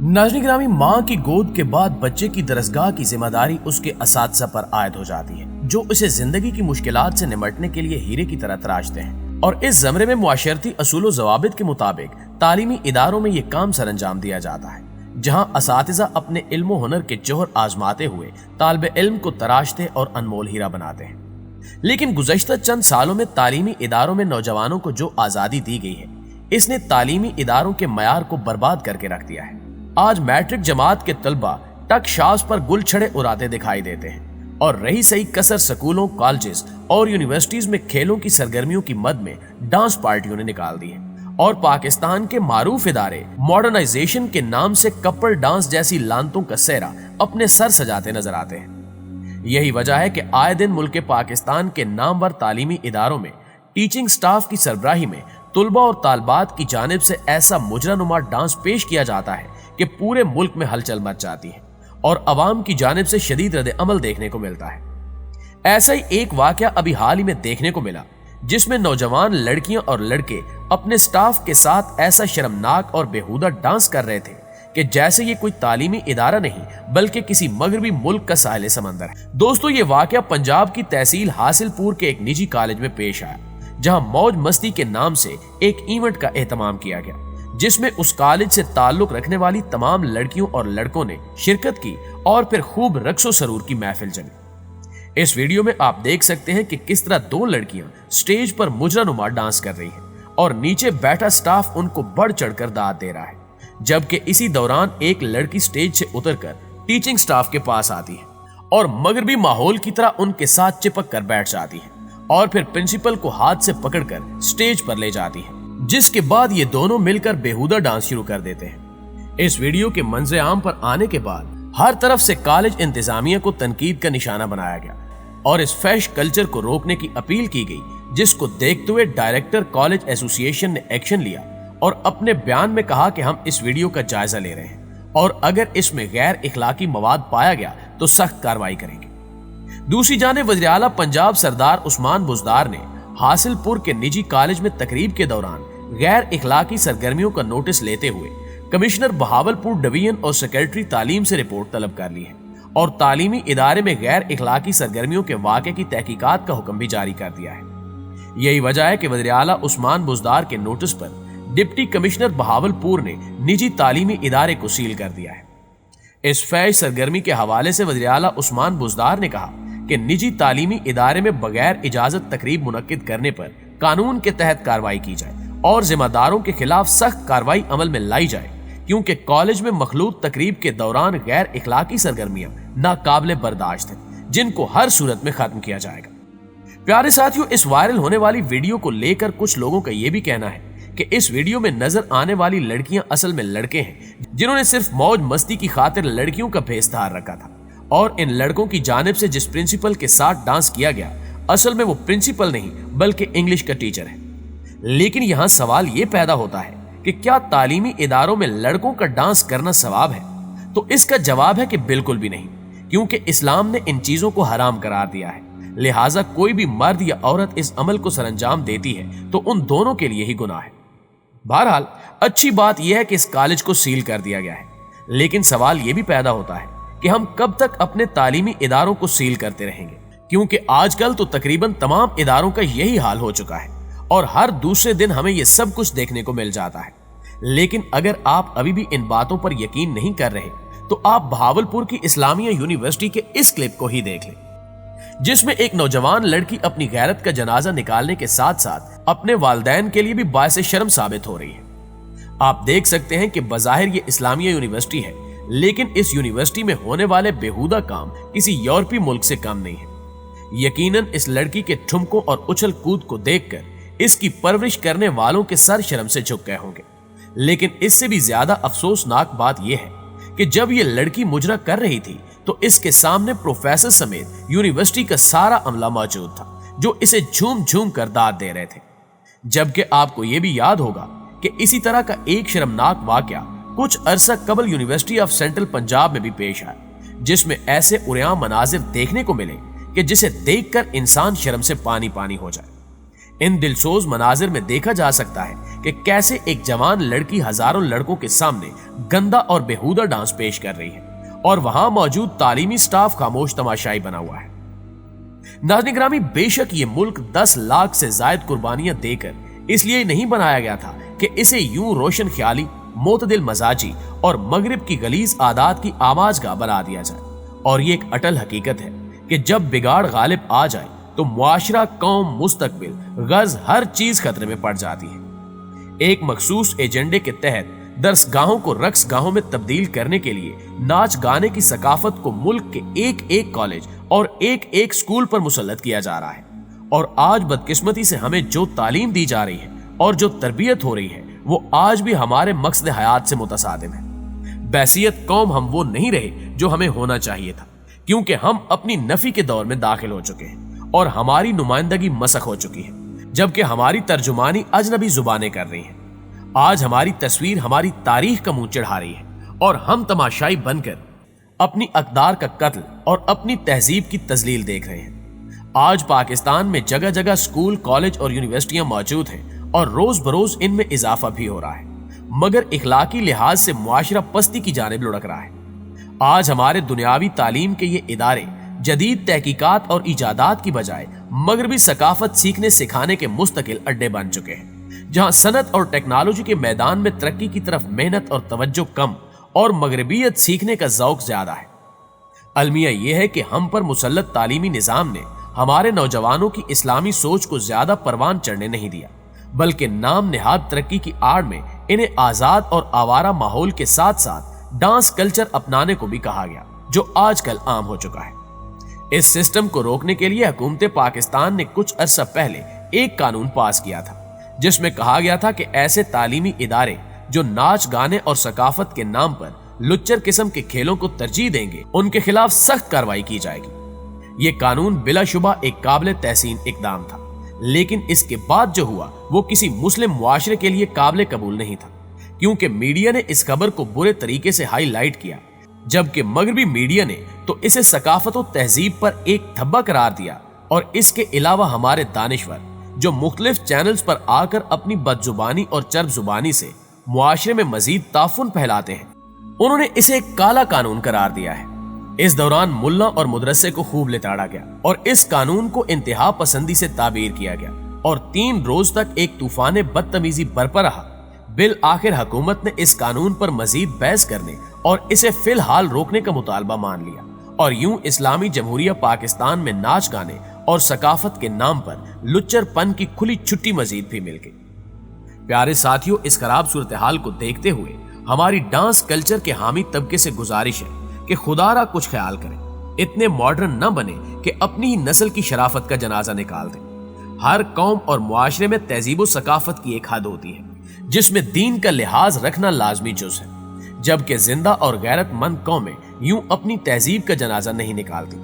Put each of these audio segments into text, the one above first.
नाज़रीन ग्रामी, माँ की गोद के बाद बच्चे की दरसगाह की जिम्मेदारी उसके असातिज़ा पर आयद हो जाती है, जो उसे जिंदगी की मुश्किलात से निमटने के लिए हीरे की तरह तराशते हैं। और इस ज़मरे में मुआशरती असूल व ज़वाबित के मुताबिक तालीमी इदारों में ये काम सर अंजाम दिया जाता है, जहाँ असातिज़ा अपने इल्म हुनर के जोहर आजमाते हुए तालिब इल्म को तराशते और अनमोल हीरा बनाते हैं। लेकिन गुज़श्ता चंद सालों में तालीमी इदारों में नौजवानों को जो आज़ादी दी गई है, इसने तालीमी इदारों के मयार को बर्बाद करके रख दिया है। आज मैट्रिक जमात के तलबा टक शाफ्स पर गुल छड़े उड़ाते दिखाई देते हैं, और रही सही कसर स्कूलों, कॉलेजेस और यूनिवर्सिटीज में खेलों की सरगर्मियों की मद में डांस पार्टियों ने निकाल दी है। और पाकिस्तान के मारूफ इदारे मॉडर्नाइजेशन के नाम से कपल डांस जैसी लानतों का सेहरा अपने सर सजाते नजर आते हैं। यही वजह है कि आए दिन मुल्क पाकिस्तान के नामवर तालीमी इदारों में टीचिंग स्टाफ की सरबराही में तुलबा और तालबात की जानिब से ऐसा मुजरानुमा डांस पेश किया जाता है कि पूरे मुल्क में हलचल मच जाती है और अवाम की जानिब से शदीद रद्द अमल देखने को मिलता है। ऐसा ही एक वाकया अभी हाल ही में देखने को मिला, जिसमें नौजवान लड़कियां और लड़के अपने स्टाफ के साथ ऐसा शर्मनाक और बेहुदा डांस कर रहे थे कि जैसे ये कोई तालीमी इदारा नहीं बल्कि किसी मगरबी मुल्क का साहिल समंदर है। दोस्तों, ये वाकया पंजाब की तहसील हासिलपुर के एक निजी कॉलेज में पेश आया, जहां मौज मस्ती के नाम से एक इवेंट का एहतमाम किया गया, जिसमें उस कॉलेज से ताल्लुक रखने वाली तमाम लड़कियों और लड़कों ने शिरकत की और फिर खूब रक्सो सरूर की महफिल जमी। इस वीडियो में आप देख सकते हैं कि किस तरह दो लड़कियां स्टेज पर मुजरानुमा डांस कर रही हैं और नीचे बैठा स्टाफ उनको बढ़ चढ़कर दाद दे रहा है, जबकि इसी दौरान एक लड़की स्टेज से उतरकर टीचिंग स्टाफ के पास आती है और मगरबी माहौल की तरह उनके साथ चिपक कर बैठ जाती है और फिर प्रिंसिपल को हाथ से पकड़कर स्टेज पर ले जाती है, जिसके बाद ये दोनों मिलकर बेहुदा डांस शुरू कर देते हैं। इस वीडियो के मंजर आम पर आने के बाद हर तरफ से कॉलेज इंतजामिया को तनकीद का निशाना बनाया गया और इस फैश कल्चर को रोकने की अपील की गई, जिसको देखते हुए डायरेक्टर कॉलेज एसोसिएशन ने एक्शन लिया और अपने बयान में कहा कि हम इस वीडियो का जायजा ले रहे हैं और अगर इसमें गैर इखलाकी मवाद पाया गया तो सख्त कार्रवाई करेंगे। दूसरी जानिब वज़ीर आला पंजाब सरदार उस्मान बुज़दार ने हासिलपुर के निजी कॉलेज में तकरीब के दौरान गैर इखलाकी सरगर्मियों का नोटिस लेते हुए कमिश्नर बहावलपुर डिवीजन और सेक्रेटरी तालीम से रिपोर्ट तलब कर ली है और तालीमी इदारे में गैर इखलाकी सरगर्मियों के वाक़े की तहकीकात का हुक्म भी जारी कर दिया है। यही वजह है कि वज़ीर आला उस्मान बुज़दार के नोटिस पर डिप्टी कमिश्नर बहावलपुर ने निजी तालीमी इदारे को सील कर दिया है। इस फैश सरगर्मी के हवाले से वज़ीर आला उस्मान बुज़दार ने कहा कि निजी तालीमी इदारे में बगैर इजाजत तकरीब मुनक्किद करने पर कानून के तहत कार्रवाई की जाए और जिम्मेदारों के खिलाफ सख्त कार्रवाई अमल में लाई जाए, क्योंकि कॉलेज में मखलूत तकरीब के दौरान गैर इखलाकी सरगर्मियां नाकाबिले बर्दाश्त हैं, जिनको हर सूरत में खत्म किया जाएगा। प्यारे साथियों, इस वायरल होने वाली वीडियो को लेकर कुछ लोगों का यह भी कहना है कि इस वीडियो में नजर आने वाली लड़कियां असल में लड़के हैं, जिन्होंने सिर्फ मौज मस्ती की खातिर लड़कियों का भेस धार रखा था और इन लड़कों की जानिब से जिस प्रिंसिपल के साथ डांस किया गया, असल में वो प्रिंसिपल नहीं बल्कि इंग्लिश का टीचर है। लेकिन यहां सवाल ये पैदा होता है कि क्या तालीमी इदारों में लड़कों का डांस करना सवाब है? तो इसका जवाब है कि बिल्कुल भी नहीं, क्योंकि इस्लाम ने इन चीजों को हराम करार दिया है। लिहाजा कोई भी मर्द या औरत इस अमल को सरंजाम देती है तो उन दोनों के लिए ही गुनाह है। बहरहाल अच्छी बात यह है कि इस कॉलेज को सील कर दिया गया है, लेकिन सवाल यह भी पैदा होता है कि हम कब तक अपने तालीमी इदारों को सील करते रहेंगे, क्योंकि आजकल तो तकरीबन तमाम इदारों का यही हाल हो चुका है और हर दूसरे दिन हमें यह सब कुछ देखने को मिल जाता है। लेकिन अगर आप अभी भी इन बातों पर यकीन नहीं कर रहे तो आप बहावलपुर की इस्लामिया यूनिवर्सिटी के इस क्लिप को ही देख लें, जिसमें एक नौजवान लड़की अपनी गैरत का जनाजा निकालने के साथ साथ अपने वालिदैन के लिए भी बायसे शर्म साबित हो रही है। आप देख सकते हैं कि बज़ाहिर ये इस्लामिया यूनिवर्सिटी है, लेकिन इस यूनिवर्सिटी में होने वाले बेहुदा काम किसी यूरोपीय मुल्क से कम नहीं है। यकीनन इस लड़की के ठुमकों और उछल कूद को देखकर इसकी परवरिश करने वालों के सर शर्म से झुक गए होंगे। लेकिन इससे भी ज्यादा अफसोसनाक बात यह है कि जब यह लड़की मुजरा कर रही थी तो इसके सामने प्रोफेसर समेत यूनिवर्सिटी का सारा अमला मौजूद था, जो इसे झूम झूम कर दाद दे रहे थे। जबकि आपको यह भी याद होगा कि इसी तरह का एक शर्मनाक वाकया कुछ अरसा कबल यूनिवर्सिटी ऑफ सेंट्रल पंजाब में भी पेश आया, जिसमें ऐसे उरियां मनाजिर देखने को मिले कि जिसे देखकर इंसान शर्म से पानी पानी हो जाए। ان دلسوز مناظر میں دیکھا جا سکتا ہے کہ کیسے ایک جوان لڑکی ہزاروں لڑکوں کے سامنے گندا اور بےہودہ ڈانس پیش کر رہی ہے اور وہاں موجود تعلیمی سٹاف خاموش تماشائی بنا ہوا ہے۔ ناظرین گرامی، بے شک یہ ملک 10 لاکھ سے زائد قربانیاں دے کر اس لیے نہیں بنایا گیا تھا کہ اسے یوں روشن خیالی، معتدل مزاجی اور مغرب کی غلیظ عادات کی آماجگاہ بنا دیا جائے، اور یہ ایک اٹل حقیقت ہے کہ جب بگاڑ غالب آ جائے تو معاشرہ، قوم، مستقبل، غرض ہر چیز خطرے میں پڑ جاتی ہے۔ ایک مخصوص ایجنڈے کے تحت درسگاہوں کو رقص گاہوں میں تبدیل کرنے کے لیے ناچ گانے کی ثقافت کو ملک کے ایک ایک کالج اور ایک ایک سکول پر مسلط کیا جا رہا ہے، اور آج بدقسمتی سے ہمیں جو تعلیم دی جا رہی ہے اور جو تربیت ہو رہی ہے وہ آج بھی ہمارے مقصد حیات سے متصادم ہے۔ بحیثیت قوم ہم وہ نہیں رہے جو ہمیں ہونا چاہیے تھا، کیونکہ ہم اپنی نفی کے دور میں داخل ہو چکے ہیں اور ہماری نمائندگی مسخ ہو چکی ہے، جبکہ ہماری ترجمانی اجنبی زبانیں کر رہی ہیں۔ آج ہماری تصویر ہماری تاریخ کا منہ چڑھا رہی ہے اور ہم تماشائی بن کر اپنی اقدار کا قتل اور اپنی تہذیب کی تذلیل دیکھ رہے ہیں۔ آج پاکستان میں جگہ جگہ سکول، کالج اور یونیورسٹیاں موجود ہیں اور روز بروز ان میں اضافہ بھی ہو رہا ہے، مگر اخلاقی لحاظ سے معاشرہ پستی کی جانب لڑک رہا ہے۔ آج ہمارے دنیاوی تعلیم کے یہ ادارے جدید تحقیقات اور ایجادات کی بجائے مغربی ثقافت سیکھنے سکھانے کے مستقل اڈے بن چکے ہیں، جہاں صنعت اور ٹیکنالوجی کے میدان میں ترقی کی طرف محنت اور توجہ کم اور مغربیت سیکھنے کا ذوق زیادہ ہے۔ المیہ یہ ہے کہ ہم پر مسلط تعلیمی نظام نے ہمارے نوجوانوں کی اسلامی سوچ کو زیادہ پروان چڑھنے نہیں دیا، بلکہ نام نہاد ترقی کی آڑ میں انہیں آزاد اور آوارہ ماحول کے ساتھ ساتھ ڈانس کلچر اپنانے کو بھی کہا گیا، جو آج کل عام ہو چکا ہے۔ اس سسٹم کو روکنے کے لیے حکومت پاکستان نے کچھ عرصہ پہلے ایک قانون پاس کیا تھا، جس میں کہا گیا تھا کہ ایسے تعلیمی ادارے جو ناچ گانے اور ثقافت کے نام پر لچر قسم کے کھیلوں کو ترجیح دیں گے، ان کے خلاف سخت کارروائی کی جائے گی۔ یہ قانون بلا شبہ ایک قابل تحسین اقدام تھا، لیکن اس کے بعد جو ہوا وہ کسی مسلم معاشرے کے لیے قابل قبول نہیں تھا، کیونکہ میڈیا نے اس خبر کو برے طریقے سے ہائی لائٹ کیا، جبکہ مغربی میڈیا نے تو اسے ثقافت و تہذیب پر ایک دھبا قرار دیا، اور اس کے علاوہ ہمارے دانشور جو مختلف چینلز پر آ کر اپنی بد زبانی اور چرب زبانی سے معاشرے میں مزید تعفن پھیلاتے ہیں، انہوں نے اسے ایک کالا قانون قرار دیا ہے۔ اس دوران ملا اور مدرسے کو خوب لتاڑا گیا اور اس قانون کو انتہا پسندی سے تعبیر کیا گیا، اور 3 روز تک ایک طوفان بدتمیزی برپا رہا۔ بالآخر حکومت نے اس قانون پر مزید بحث کرنے اور اسے فی الحال روکنے کا مطالبہ مان لیا، اور یوں اسلامی جمہوریہ پاکستان میں ناچ گانے اور ثقافت کے نام پر لچر پن کی کھلی چھٹی مزید بھی مل گئی۔ پیارے ساتھیوں، اس خراب صورتحال کو دیکھتے ہوئے ہماری ڈانس کلچر کے حامی طبقے سے گزارش ہے کہ خدا را کچھ خیال کریں، اتنے ماڈرن نہ بنے کہ اپنی ہی نسل کی شرافت کا جنازہ نکال دیں۔ ہر قوم اور معاشرے میں تہذیب و ثقافت کی ایک حد ہوتی ہے جس میں دین کا لحاظ رکھنا لازمی جز ہے، جبکہ زندہ اور غیرت مند قومیں یوں اپنی تہذیب کا جنازہ نہیں نکالتی۔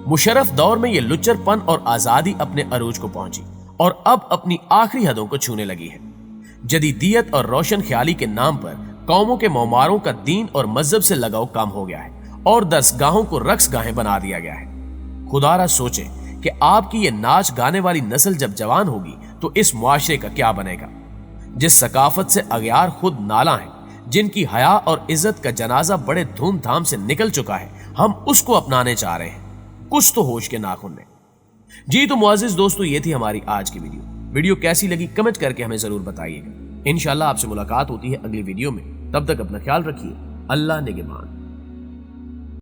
مشرف دور میں یہ لچر پن اور آزادی اپنے عروج کو پہنچی اور اب اپنی آخری حدوں کو چھونے لگی ہے۔ جدیدیت اور روشن خیالی کے نام پر قوموں کے موماروں کا دین اور مذہب سے لگاؤ کم ہو گیا ہے اور درسگاہوں کو رقص گاہیں بنا دیا گیا ہے۔ خدا را سوچیں کہ آپ کی یہ ناچ گانے والی نسل جب جوان ہوگی تو اس معاشرے کا کیا بنے گا، جس ثقافت سے اغیار خود نالاں ہیں، جن کی حیا اور عزت کا جنازہ بڑے دھوم دھام سے نکل چکا ہے، ہم اس کو اپنانے چاہ رہے ہیں۔ کچھ تو ہوش کے ناخن میں۔ جی تو معزز دوستو، یہ تھی ہماری آج کی ویڈیو کیسی لگی کمنٹ کر کے ہمیں ضرور بتائیے گا۔ انشاءاللہ آپ سے ملاقات ہوتی ہے اگلی ویڈیو میں، تب تک اپنا خیال رکھیے۔ اللہ نگہبان۔